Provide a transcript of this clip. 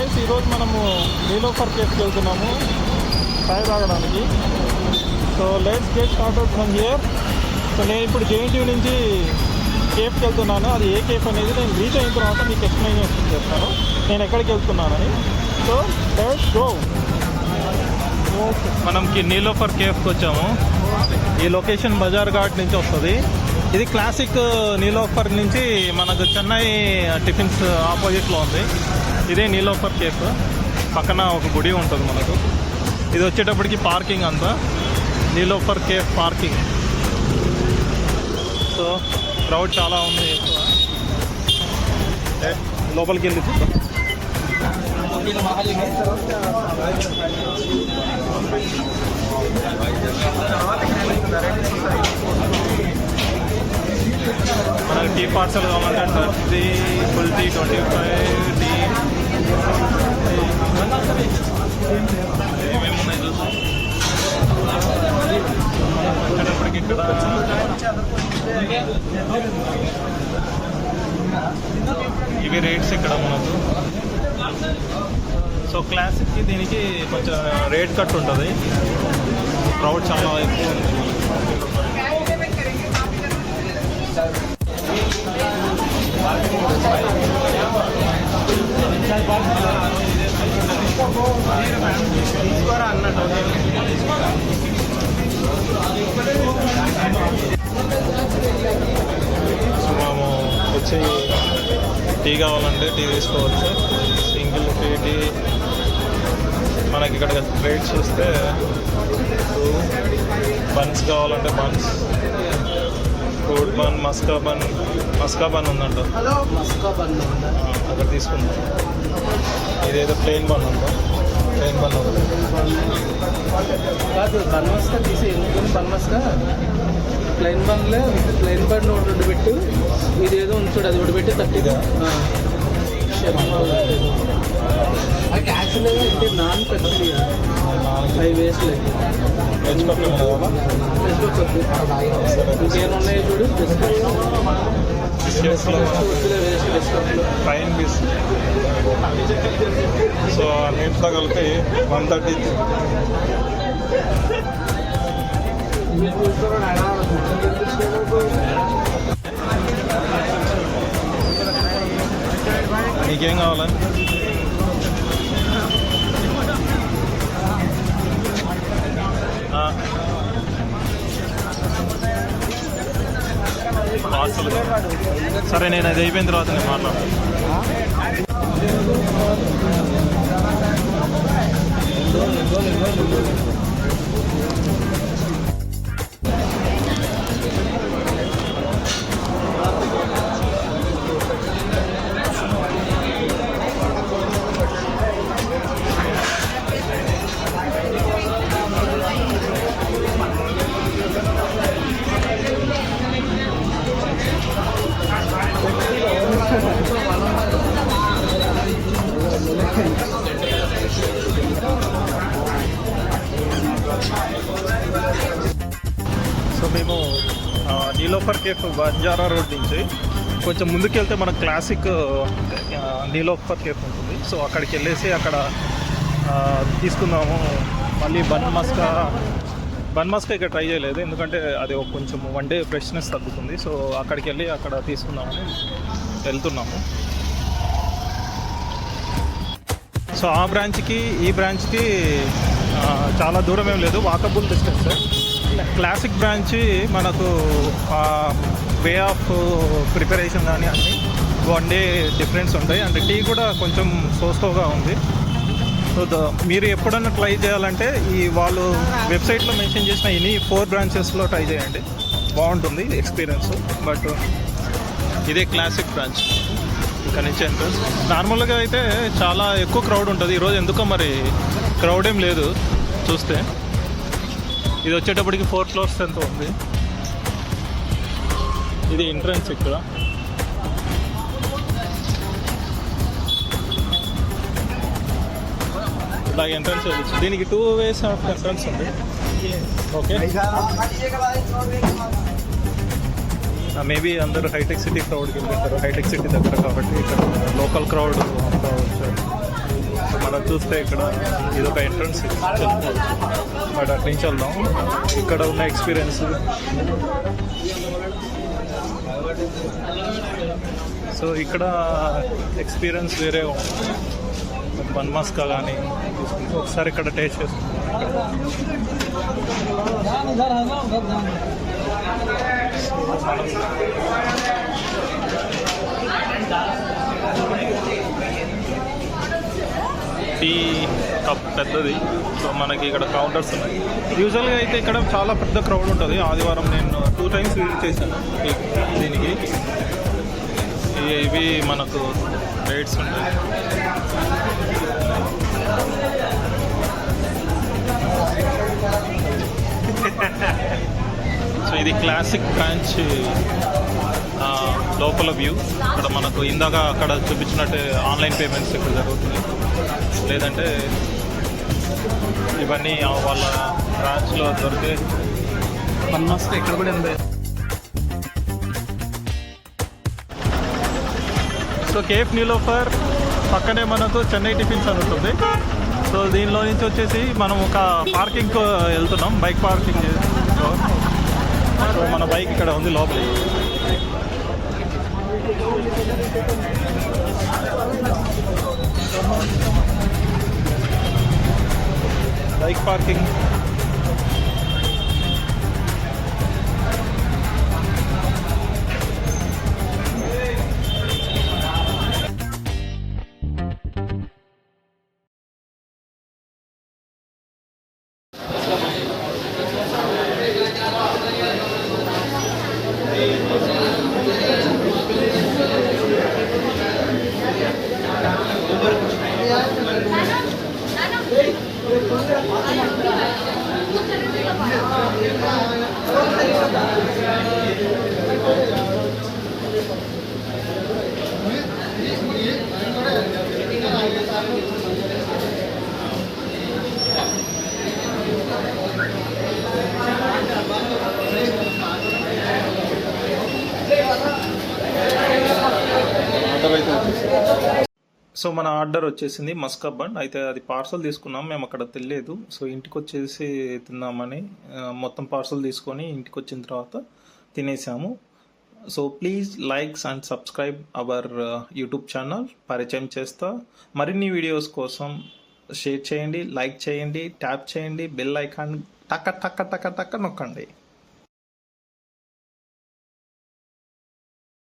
Guys, ఈరోజు మనము నీలోఫర్ కేఫ్కి వెళ్తున్నాము చాయ్ తాగడానికి. So let's get started from here. So నేను ఇప్పుడు జేఎన్టీయూ నుంచి కేఫ్కి వెళ్తున్నాను. అది ఏ కేఫ్ అనేది నేను రీచ్ అయిన తర్వాత మీకు ఎక్స్ప్లెయిన్ చేస్తాను నేను ఎక్కడికి వెళ్తున్నానని. So let's go. మనకి నీలోఫర్ కేఫ్కి వచ్చాము. ఈ లొకేషన్ బజార్ ఘాట్ నుంచి వస్తుంది. ఇది క్లాసిక్ నీలోఫర్ నుంచి మనకు చెన్నై టిఫిన్స్ ఆపోజిట్లో ఉంది. ఇదే నీలోఫర్ కేఫ్. పక్కన ఒక గుడి ఉంటుంది మనకు. ఇది వచ్చేటప్పటికి పార్కింగ్ అంతా Niloufer cafe parking. So crowd చాలా ఉంది ఎక్కువ. లోపలికి వెళ్ళి చూద్దాం. మనకి టీ పార్సల్ కావాలంటే 30 ఫుల్ టీ 25 టీ ఏమేమి ఉన్నాయి చూసాం. వచ్చేటప్పటికి ఇక్కడ ఇవి రేట్స్ ఇక్కడ మనకు. సో క్లాసిక్కి దీనికి కొంచెం రేట్ కట్ ఉంటుంది. క్రౌడ్ చాలా ఎక్కువ ఉంది. సో మేము వచ్చి టీ కావాలంటే టీ తీసుకోవచ్చు. సింగిల్ టీ మనకి ఇక్కడ రేట్ చూస్తే బన్స్ కావాలంటే బన్స్, ఫ్రూట్ బన్, మస్కా బన్ ఉందంట. అక్కడ తీసుకుందాం. ఇదేదో ప్లెయిన్ బన్ ఉందా? ప్లెయిన్ బన్ ఉంది కాదు. బన్ మస్కా తీసి బన్ మస్కా ప్లెయిన్ బన్లో ప్లెయిన్ బన్ ఒకటి పెట్టు. ఇదేదో ఉంచుడు అది ఒకటి పెట్టి 30గా యాక్చువల్గా అంటే నాన్ పెద్దది అవి వేస్ట్ లేదు. ఇంకేమున్నాయి చూడు. Fine piece. సో అన్నింటితో కలిపి 130. నీకేం కావాలి? సరే, నేను అది అయిపోయిన తర్వాత నేను మాట్లాడతాను. సో మేము నీలోఫర్ కేఫ్ బంజారా రోడ్ నుంచి కొంచెం ముందుకెళ్తే మన క్లాసిక్ నీలోఫర్ కేఫ్ ఉంటుంది. సో అక్కడికి వెళ్ళేసి అక్కడ తీసుకుందాము. మళ్ళీ బన్ మస్కా ఇక్కడ ట్రై చేయలేదు, ఎందుకంటే అది కొంచెం వన్ డే ఫ్రెష్నెస్ తగ్గుతుంది. సో అక్కడికి వెళ్ళి అక్కడ తీసుకుందామని వెళ్తున్నాము. సో ఆ బ్రాంచ్కి ఈ బ్రాంచ్కి చాలా దూరం ఏం లేదు, వాకబుల్ డిస్టెన్స్. క్లాసిక్ బ్రాంచ్ మనకు వే ఆఫ్ ప్రిపరేషన్ కానీ అన్నీ వన్ డే డిఫరెన్స్ ఉంటాయి. అండ్ టీ కూడా కొంచెం స్లోగా ఉంది. సో మీరు ఎప్పుడన్నా ట్రై చేయాలంటే ఈ వాళ్ళు వెబ్సైట్లో మెన్షన్ చేసిన ఇన్ని 4 బ్రాంచెస్లో ట్రై చేయండి, బాగుంటుంది ఎక్స్పీరియన్స్. బట్ ఇదే క్లాసిక్ బ్రాంచ్. ఇక్కడ నుంచి ఎంట్రన్స్. నార్మల్గా అయితే చాలా ఎక్కువ క్రౌడ్ ఉంటుంది. ఈరోజు ఎందుకో మరి క్రౌడ్ ఏం లేదు చూస్తే. ఇది వచ్చేటప్పటికి 4 ఫ్లోర్స్ ఎంత ఉంది. ఇది ఎంట్రన్స్. ఇక్కడ ఇలా ఎంట్రన్స్ వెళ్ళచ్చు. దీనికి 2 ways ఆఫ్ ఎంట్రన్స్ ఉంది. ఓకే, మేబీ అందరూ హైటెక్ సిటీ క్రౌడ్కి వెళ్తారు. హైటెక్ సిటీ దగ్గర కాబట్టి ఇక్కడ లోకల్ క్రౌడ్ అంతా వచ్చారు. మనం చూస్తే ఇక్కడ ఇది ఒక ఎంట్రన్స్ బట్ అటు నుంచి వెళ్దాం. ఇక్కడ ఉన్న ఎక్స్పీరియన్స్, సో ఇక్కడ ఎక్స్పీరియన్స్ వేరే ఉంటుంది. బన్ మస్కా కానీ తీసుకుంటే ఒకసారి ఇక్కడ టేస్ట్ చేసుకుంటాం. టీ కప్ పెద్దది, సో మనకి ఇక్కడ కౌంటర్స్ ఉన్నాయి. యూజువల్గా అయితే ఇక్కడ చాలా పెద్ద క్రౌడ్ ఉంటుంది. ఆదివారం నేను 2 times విజిట్ చేశాను దీనికి. ఇవి మనకు రేట్స్ ఉంటాయి. సో ఇది క్లాసిక్ బ్రాంచ్ లోపల వ్యూ. ఇక్కడ మనకు ఇందాక అక్కడ చూపించినట్టు ఆన్లైన్ పేమెంట్స్ ఇక్కడ జరుగుతుంది, లేదంటే ఇవన్నీ వాళ్ళ బ్రాంచ్లో దొరికే. బన్ మస్కా ఇక్కడ కూడా ఉంది. సో కేఫ్ నీలోఫర్ పక్కనే మనకు చెన్నై టిఫిన్స్ అని ఉంటుంది. సో దీనిలో నుంచి వచ్చేసి మనం ఒక పార్కింగ్ వెళ్తున్నాం, బైక్ పార్కింగ్. సో మన బైక్ ఇక్కడ ఉంది లోపల. Bike parking. సో మన ఆర్డర్ వచ్చేసింది మస్కా బన్. అయితే అది పార్సల్ తీసుకున్నాం, మేము అక్కడ తెలియదు. సో ఇంటికి వచ్చేసి తిందామని మొత్తం పార్సల్ తీసుకొని ఇంటికి వచ్చిన తర్వాత తినేసాము. So please likes and subscribe our YouTube channel. పరిచయం చేస్తా. మరిన్ని వీడియోస్ కోసం షేర్ చేయండి, లైక్ చేయండి, ట్యాప్ చేయండి, బెల్ ఐకాన్ టక్క టక్క టక్క టక్క నొక్కండి.